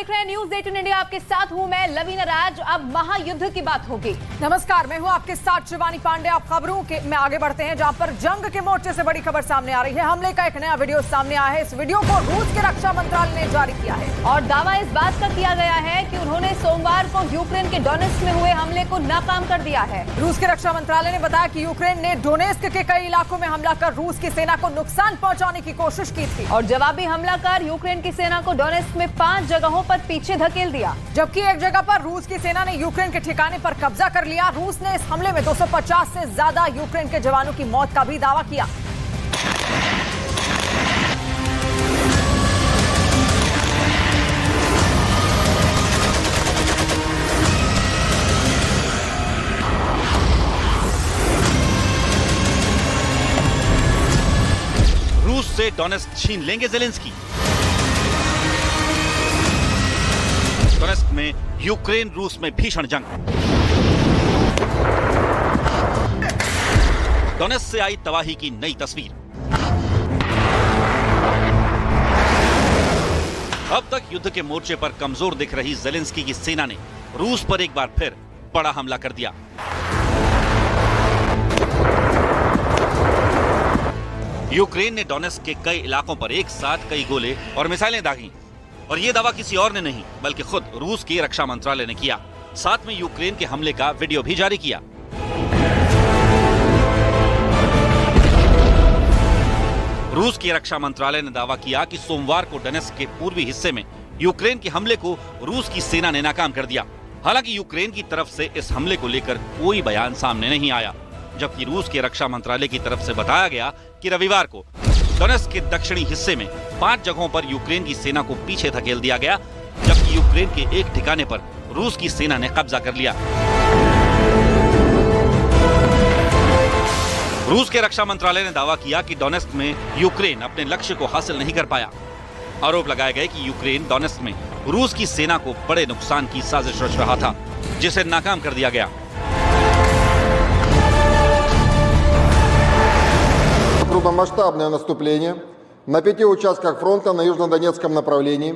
देख रहे हैं न्यूज 18 इंडिया। आपके साथ हूं मैं लवीना राज। अब महायुद्ध की बात होगी। नमस्कार, मैं हूं आपके साथ शिवानी पांडे। आप खबरों में आगे बढ़ते हैं, जहां पर जंग के मोर्चे से बड़ी खबर सामने आ रही है। हमले का एक नया वीडियो सामने आया है। इस वीडियो को रूस के रक्षा मंत्रालय ने जारी किया है और दावा इस बात का किया गया है कि उन्होंने सोमवार को यूक्रेन के डोनेस्क में हुए हमले को नाकाम कर दिया है। रूस के रक्षा मंत्रालय ने बताया कि यूक्रेन ने डोनेस्क के कई इलाकों में हमला कर रूस की सेना को नुकसान पहुंचाने की कोशिश की थी और जवाबी हमला कर यूक्रेन की सेना को डोनेस्क में 5 जगहों पर पीछे धकेल दिया, जबकि एक जगह पर रूस की सेना ने यूक्रेन के ठिकाने पर कब्जा कर लिया। रूस ने इस हमले में 250 से ज्यादा यूक्रेन के जवानों की मौत का भी दावा किया। रूस से डोनेस्क छीन लेंगे ज़ेलेंस्की। डोनेस्क में यूक्रेन रूस में भीषण जंग। डोनेस्क से आई तबाही की नई तस्वीर। अब तक युद्ध के मोर्चे पर कमजोर दिख रही ज़ेलेंस्की की सेना ने रूस पर एक बार फिर बड़ा हमला कर दिया। यूक्रेन ने डोनेस्क के कई इलाकों पर एक साथ कई गोले और मिसाइलें दागी और ये दावा किसी और ने नहीं बल्कि खुद रूस के रक्षा मंत्रालय ने किया। साथ में यूक्रेन के हमले का वीडियो भी जारी किया। रूस के रक्षा मंत्रालय ने दावा किया कि सोमवार को डोनेस्क के पूर्वी हिस्से में यूक्रेन के हमले को रूस की सेना ने नाकाम कर दिया। हालांकि यूक्रेन की तरफ से इस हमले को लेकर कोई बयान सामने नहीं आया, जबकि रूस के रक्षा मंत्रालय की तरफ से बताया गया कि रविवार को डोनेस्क के दक्षिणी हिस्से में 5 जगहों पर यूक्रेन की सेना को पीछे धकेल दिया गया, जबकि यूक्रेन के एक ठिकाने पर रूस की सेना ने कब्जा कर लिया। रूस के रक्षा मंत्रालय ने दावा किया कि डोनेस्क में यूक्रेन अपने लक्ष्य को हासिल नहीं कर पाया। आरोप लगाए गए कि यूक्रेन डोनेस्क में रूस की सेना को बड़े नुकसान की साजिश रच रहा था, जिसे नाकाम कर दिया गया। Крупномасштабное наступление на 5 участках фронта на южнодонецком направлении,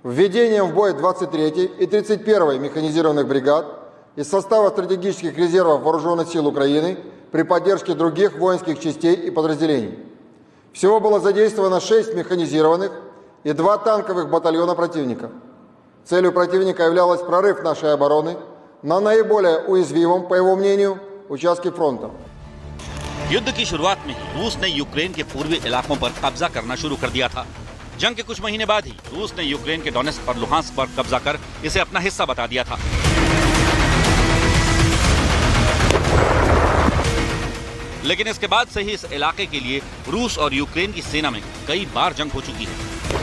введением в бой 23-й и 31-й механизированных бригад из состава стратегических резервов Вооруженных сил Украины при поддержке других воинских частей и подразделений. Всего было задействовано 6 механизированных и 2 танковых батальона противника. Целью противника являлась прорыв нашей обороны на наиболее уязвимом, по его мнению, участке фронта. युद्ध की शुरुआत में ही रूस ने यूक्रेन के पूर्वी इलाकों पर कब्जा करना शुरू कर दिया था। जंग के कुछ महीने बाद ही रूस ने यूक्रेन के डोनेस्क और लुहांस्क पर कब्जा कर इसे अपना हिस्सा बता दिया था। लेकिन इसके बाद से ही इस इलाके के लिए रूस और यूक्रेन की सेना में कई बार जंग हो चुकी है।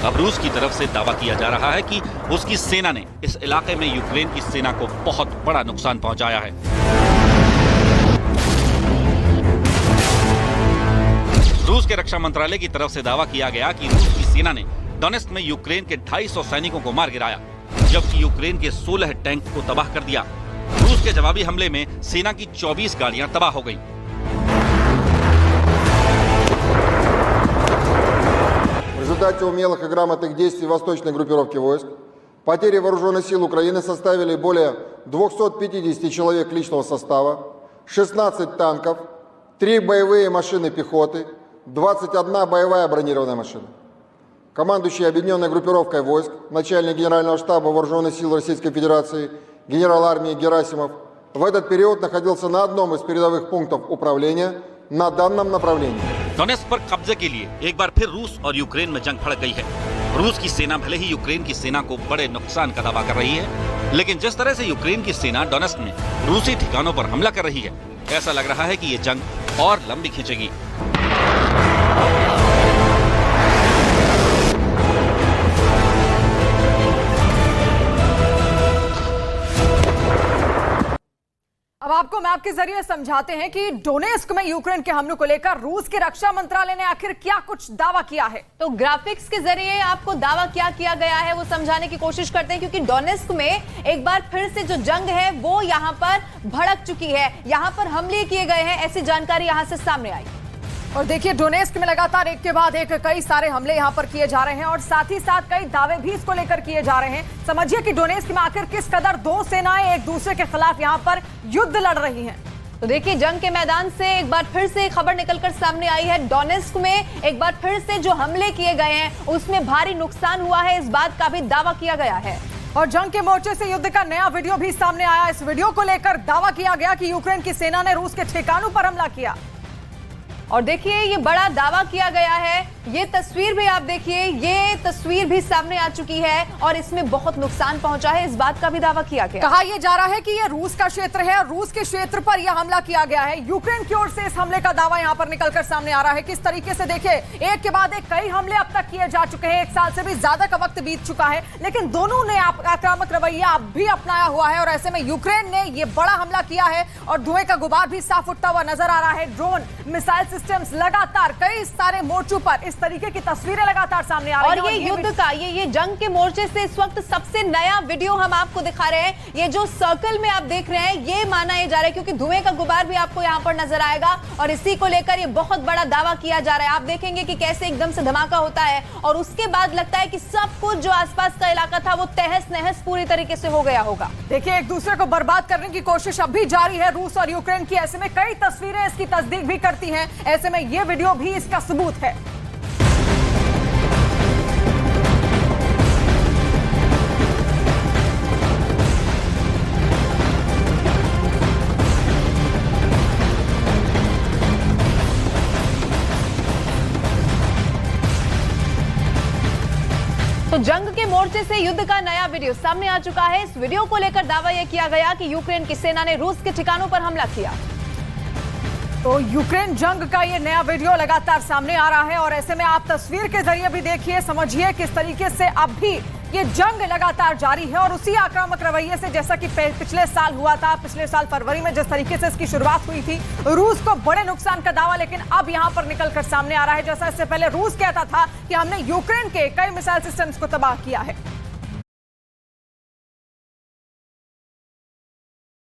अब रूस की तरफ से दावा किया जा रहा है कि उसकी सेना ने इस इलाके में यूक्रेन की सेना को बहुत बड़ा नुकसान पहुंचाया है। रूस के रक्षा मंत्रालय की तरफ से दावा किया गया कि रूस की सेना ने डोनेस्क में यूक्रेन के 250 सैनिकों को मार गिराया, जबकि यूक्रेन के 16 टैंक को तबाह कर दिया। रूस के जवाबी हमले में सेना की 24 गाड़ियां तबाह हो गईं। В результате умелых и грамотных действий восточной группировки войск потери вооруженных сил Украины составили более 250 человек личного состава, 16 танков, 3 боевые машины пехоты, 21 боевая бронированная машина. Командующий объединенной группировкой войск, начальник Генерального штаба Вооруженных сил Российской Федерации, генерал армии Герасимов в этот период находился на одном из передовых пунктов управления на данном направлении. डोनेस्क पर कब्जे के लिए एक बार फिर रूस और यूक्रेन में जंग भड़क गई है। रूस की सेना भले ही यूक्रेन की सेना को बड़े नुकसान का दावा कर रही है, लेकिन जिस तरह से यूक्रेन की सेना डोनेस्क में रूसी ठिकानों पर हमला कर रही है, ऐसा लग रहा है कि ये जंग और लंबी खींचेगी। अब आपको मैप के जरिए समझाते हैं कि डोनेस्क में यूक्रेन के हमलों को लेकर रूस के रक्षा मंत्रालय ने आखिर क्या कुछ दावा किया है। तो ग्राफिक्स के जरिए आपको दावा क्या किया गया है वो समझाने की कोशिश करते हैं, क्योंकि डोनेस्क में एक बार फिर से जो जंग है वो यहां पर भड़क चुकी है, यहां पर हमले किए गए हैं, ऐसी जानकारी यहां से सामने आई। और देखिए डोनेस्क में लगातार एक के बाद एक कई सारे हमले यहां पर किए जा रहे हैं और साथ ही साथ कई दावे भी इसको लेकर किए जा रहे हैं। समझिए कि डोनेस्क में आखिर किस कदर दो सेनाएं एक दूसरे के खिलाफ यहां पर युद्ध लड़ रही हैं। तो देखिए जंग के मैदान से एक बार फिर से खबर निकलकर सामने आई है। डोनेस्क में एक बार फिर से जो हमले किए गए हैं उसमें भारी नुकसान हुआ है, इस बात का भी दावा किया गया है। और जंग के मोर्चे से युद्ध का नया वीडियो भी सामने आया। इस वीडियो को लेकर दावा किया गया कि यूक्रेन की सेना ने रूस के ठिकानों पर हमला किया। और देखिए ये बड़ा दावा किया गया है। ये तस्वीर भी आप देखिए, ये तस्वीर भी सामने आ चुकी है और इसमें बहुत नुकसान पहुंचा है, इस बात का भी दावा किया गया। कहा यह जा रहा है कि ये रूस का क्षेत्र है और रूस के क्षेत्र पर यह हमला किया गया है। यूक्रेन की ओर से इस हमले का दावा यहां पर निकलकर सामने आ रहा है। किस तरीके से देखिए एक के बाद एक कई हमले अब तक किए जा चुके हैं। 1 साल से भी ज्यादा का वक्त बीत चुका है, लेकिन दोनों ने आक्रामक रवैया अब भी अपनाया हुआ है और ऐसे में यूक्रेन ने यह बड़ा हमला किया है और धुएं का गुबार भी साफ उठता हुआ नजर आ रहा है। ड्रोन, मिसाइल सिस्टम्स लगातार कई सारे मोर्चों पर इस तरीके की तस्वीरें लगातार सामने आ रही हैं। और ये युद्ध का ये जंग के मोर्चे से इस वक्त सबसे नया वीडियो हम आपको दिखा रहे हैं। ये जो सर्कल में आप देख रहे हैं ये माना जा रहा है क्योंकि धुएं का गुबार भी आपको यहां पर नजर आएगा और इसी को लेकर ये बहुत बड़ा दावा किया जा रहा है। आप देखेंगे कि कैसे एकदम से धमाका होता है और उसके बाद लगता है कि सब कुछ जो आसपास का इलाका था वो तहस नहस पूरी तरीके से हो गया होगा। देखिए एक दूसरे को बर्बाद करने की कोशिश अब भी जारी है रूस और यूक्रेन की। ऐसे में कई तस्वीरें इसकी तस्दीक भी करती हैं। ऐसे में ये वीडियो भी इसका सबूत है। तो जंग के मोर्चे से युद्ध का नया वीडियो सामने आ चुका है। इस वीडियो को लेकर दावा यह किया गया कि यूक्रेन की सेना ने रूस के ठिकानों पर हमला किया। तो यूक्रेन जंग का ये नया वीडियो लगातार सामने आ रहा है और ऐसे में आप तस्वीर के जरिए भी देखिए, समझिए किस तरीके से अब भी ये जंग लगातार जारी है और उसी आक्रामक रवैये से जैसा कि पिछले साल हुआ था, पिछले साल फरवरी में जिस तरीके से इसकी शुरुआत हुई थी, रूस को बड़े नुकसान का दावा लेकिन अब यहां पर निकलकर सामने आ रहा है। जैसा इससे पहले रूस कहता था कि हमने यूक्रेन के कई मिसाइल सिस्टम्स को तबाह किया है।